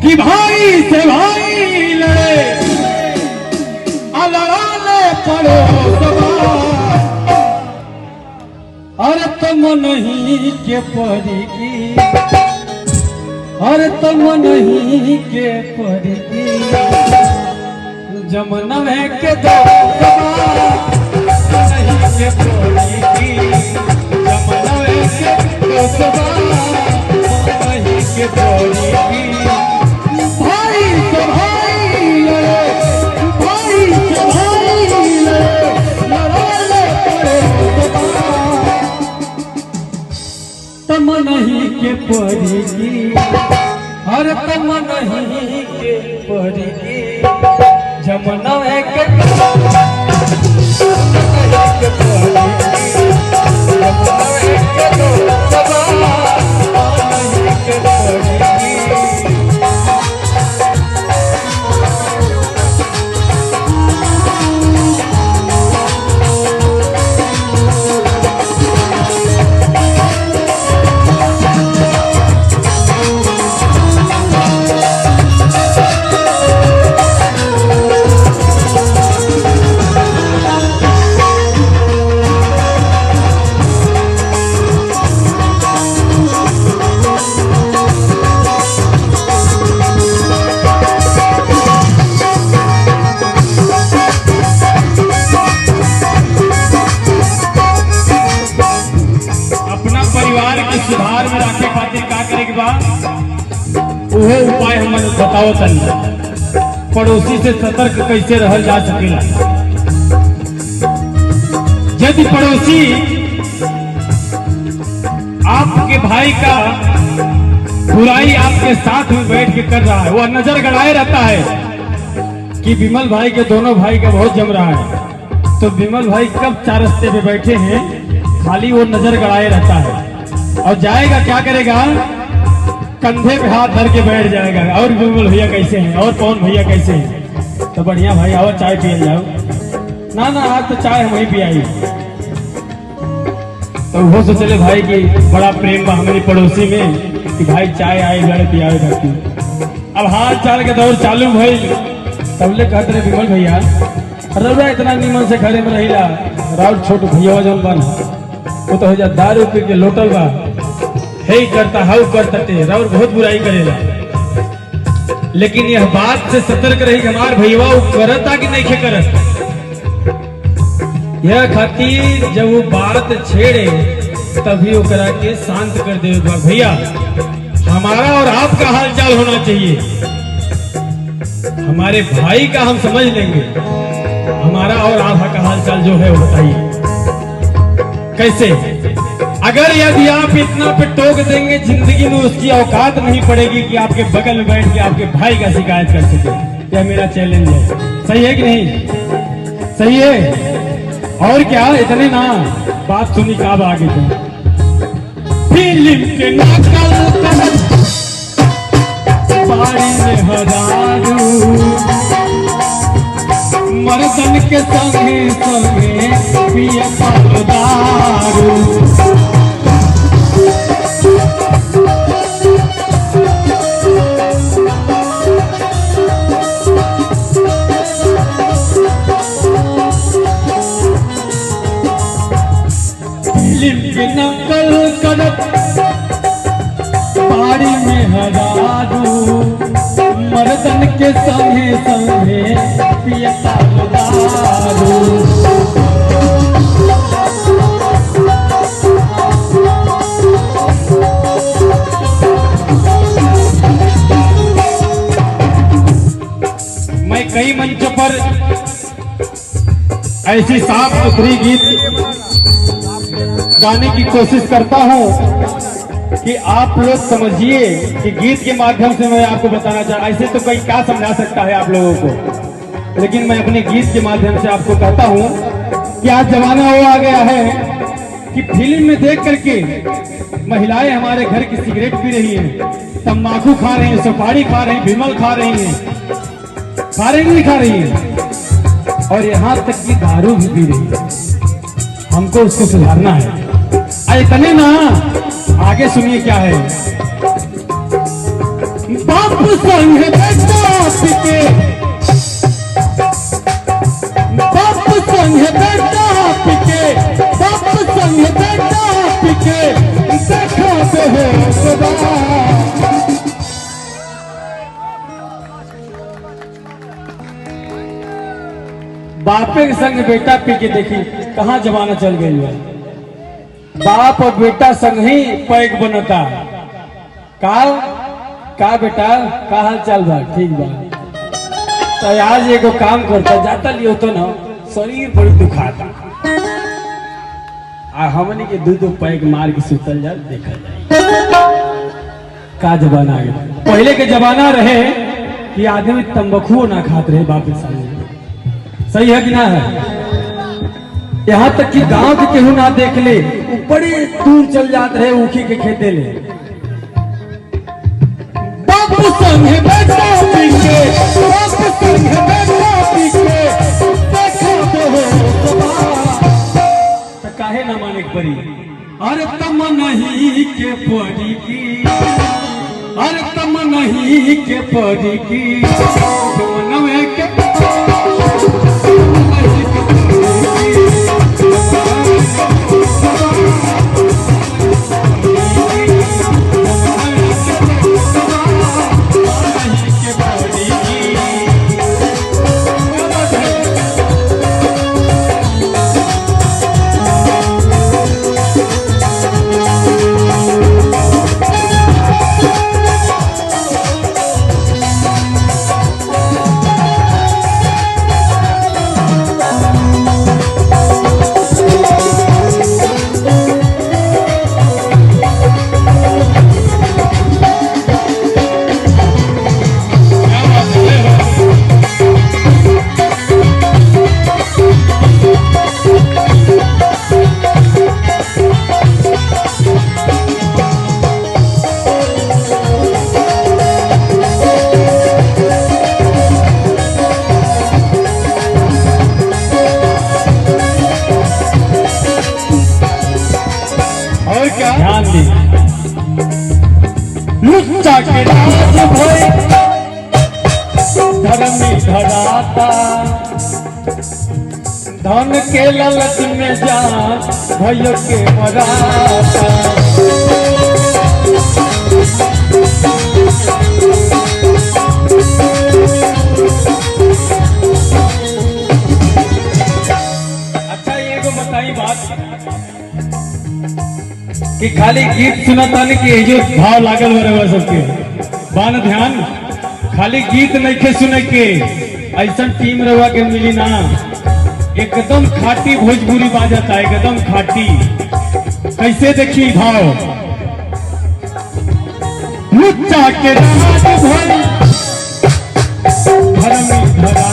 कि भाई से भाई लड़े लड़ाने पड़ोसवा, अरे तुम नहीं के परी की, अरे तुम नहीं के परी की, जमुना में के दोस्तवा नहीं के परी की, जमुना में के दोस्तवा नहीं के परी की। भाई से भाई लड़े, भाई से भाई लड़े लड़ाने पड़ोसवा, तुम नहीं के परी की, हर तुम नहीं के परी की, जमुना है के परी की, जमुना है के दोस्तवा नहीं के परी की। सुधार में रखे खातिर का करे के बाद वो उपाय हमें बताओ तनी, पड़ोसी से सतर्क कैसे रहल जा सकेला। यदि पड़ोसी आपके भाई का बुराई आपके साथ में बैठ के कर रहा है, वह नजर गड़ाए रहता है कि विमल भाई के दोनों भाई का बहुत जम रहा है, तो विमल भाई कब चार रस्ते पे बैठे हैं, खाली वो नजर गड़ाए रहता है और जाएगा क्या करेगा, कंधे पे हाथ धर के बैठ जाएगा। और विमल भैया कैसे हैं, और पवन भैया कैसे हैं, तो बढ़िया भाई आओ चाय पिए जाओ। ना ना आज तो चाय हम ही पियाई। तो वो सोचले भाई की बड़ा प्रेम बा हमारी पड़ोसी में कि भाई चाय आए लड़े पियावे करती। अब हाथ चाल के दौर चालू भई, तबले कहते रहे विमल भैया रउरा इतना निमन से घरे में रहिला, राउर छोट भैया जौन बन वो तो हो जा दारू पी के लोटल बा, हे करता हाउ करता ते राउर बहुत बुराई करेला। लेकिन यह बात से सतर्क रही कि हमार भैया वो करता कि नहीं करत, यह खातिर जब वो बात छेड़े तभी वो करा के शांत कर दे। भैया हमारा और आपका हालचाल होना चाहिए, हमारे भाई का हम समझ लेंगे, हमारा और आपका हालचाल जो है वो बताइए कैसे। अगर यदि आप इतना पे टोक देंगे जिंदगी में उसकी औकात नहीं पड़ेगी कि आपके बगल में बैठ के आपके भाई का शिकायत कर सके। यह मेरा चैलेंज है, सही है कि नहीं? सही है। और क्या इतने ना बात सुनी कब आगे थे फिल्म के बाड़ी में हजारू मर्दन के संगे संगे पिए दारू। फिल्म के नकल करत बाड़ी में हजारू मर्दन के संगे संगे पिए दारू। मैं कई मंचों पर ऐसी साफ सुथरी गीत गाने की कोशिश करता हूं कि आप लोग समझिए कि गीत के माध्यम से मैं आपको बताना चाहता। ऐसे तो कोई क्या समझा सकता है आप लोगों को, लेकिन मैं अपने गीत के माध्यम से आपको कहता हूं कि आज जमाना वो आ गया है कि फिल्म में देख करके महिलाएं हमारे घर की सिगरेट पी रही हैं, तंबाकू खा रही हैं, सुपारी खा रही हैं, विमल खा रही हैं, खा रही नहीं खा रही हैं, और यहाँ तक कि दारू भी पी रही है। हमको उसको सुधारना है। इतने ना आगे सुनिए क्या है। बाप संग बेटा पिके, बाप संग बेटा पिके, बाप संग बेटा पिके, देखा तो हो सदा। बापे के संग बेटा पी के देखी कहाँ जमाना चल गई है। बाप और बेटा संग ही पैक बनता। का बेटा का हाल चाल बा? ठीक बा। तो आज एगो काम करता जाता लियो तो ना शरीर बड़ी दुखाता आ हमने के दूध पैक मार के सुतल जा देखा जाए। का जमाना आ गया। पहले के जमाना रहे कि आदमी तंबाकू ना खाते रहे बाप के सामने। सही है कि ना है? यहाँ तक कि गांव के केहू ना देख ले बड़े दूर चल जाते रहे ऊखी के खेते ले। बाप संग बेटा पीछे, बाप संग बेटा पीछे, देखा तो हो तो काहे ना माने परी। अरे तम नहीं के परी की, अरे तम नहीं के परी की, तुम नवे के ध्यान दी। लुच्चा के राज भय धर्मी धराता, धन के लालच में जान भय के मराता। अच्छा ये को बताई बात कि खाली गीत सुनता नहीं कि जो भाव लागल हो सबके बान ध्यान। खाली गीत नहीं के सुने के ऐसा टीम रवा के मिली ना एकदम खाटी भोजपुरी बाजता है एकदम खाटी। कैसे देखी भाव। लुच्चा के राज भय धर्मी धरा